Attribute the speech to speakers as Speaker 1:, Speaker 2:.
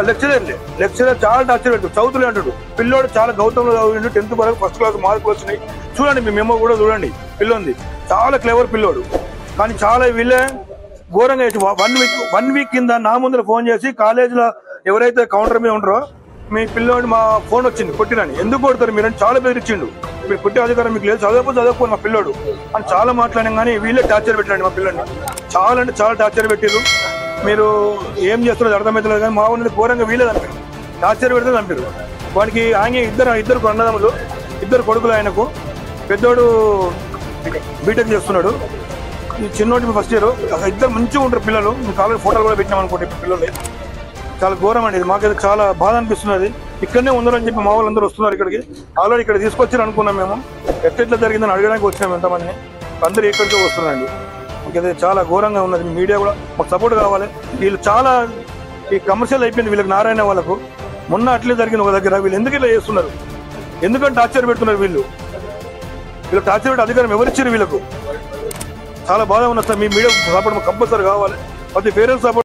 Speaker 1: Lecturer చాలా torture పెట్టాడు, చదువుతులే అంటాడు. పిల్లోడు చాలా గౌతంలో చదివిండు, 10th వరకు ఫస్ట్ క్లాస్ మార్కులు వచ్చినాయి. చూడండి మీ మెమో కూడా చూడండి, పిల్లోంది చాలా క్లెవర్ పిల్లోడు. కానీ చాలా వీళ్ళే ఘోరంగా 1 వీక్ కింద నా ముందర ఫోన్ చేసి కాలేజీలో ఎవరైతే కౌంటర్ మీద ఉంటారో మీ పిల్లోడు మా ఫోన్ వచ్చింది కొట్టినని, ఎందుకు కొడతారు మీరని చాలా బెదిరించిండు. మీరు కొట్టే అధికారం మీకు లేదు, చదవకపోతే మా పిల్లోడు అని చాలా మాట్లాడాం. కానీ వీళ్ళే టార్చర్ పెట్టండి మా పిల్లని, చాలా అంటే చాలా టార్చర్ పెట్టారు. మీరు ఏం చేస్తున్నారు అర్థమవుతలేదు. కానీ మా ఉన్నది ఘోరంగా వీళ్ళే చంపారు, టార్చర్ పెడితే చంపారు. వాడికి ఆయన ఇద్దరు అన్నదమ్ములు, 2 కొడుకులు ఆయనకు. పెద్దోడు బీటెక్ చేస్తున్నాడు, ఈ చిన్నోటి ఫస్ట్ ఇయర్. 2 మంచిగా ఉంటారు పిల్లలు. మీ కాలేజ్ ఫోటోలు కూడా పెట్టినాం అనుకోండి పిల్లలు. చాలా ఘోరం అండి, మాకైతే చాలా బాధ అనిపిస్తున్నది. ఇక్కడనే ఉందని చెప్పి మా వాళ్ళందరూ వస్తున్నారు ఇక్కడికి. ఆల్రెడీ ఇక్కడ తీసుకొచ్చారు అనుకున్నాం మేము, ఎట్లా జరిగిందని అడగడానికి వచ్చినాం ఎంతమంది. అందరూ ఇక్కడికే వస్తున్నారండి. మాకైతే చాలా ఘోరంగా ఉన్నది. మీడియా కూడా మాకు సపోర్ట్ కావాలి. వీళ్ళు చాలా ఈ కమర్షియల్ అయిపోయింది వీళ్ళకి, నారాయణ వాళ్ళకు. మొన్న అట్లే జరిగింది ఒక దగ్గర. వీళ్ళు ఎందుకు ఇట్లా చేస్తున్నారు, ఎందుకంటే టార్చర్ పెడుతున్నారు వీళ్ళు టార్చర్ పెట్టి అధికారం ఎవరిచ్చారు వీళ్ళకు. చాలా బాధ ఉన్నది సార్. మీ మీడియా సపోర్ట్ మాకు కంపల్సరీ కావాలి. ప్రతి పేరెంట్స్ సపోర్ట్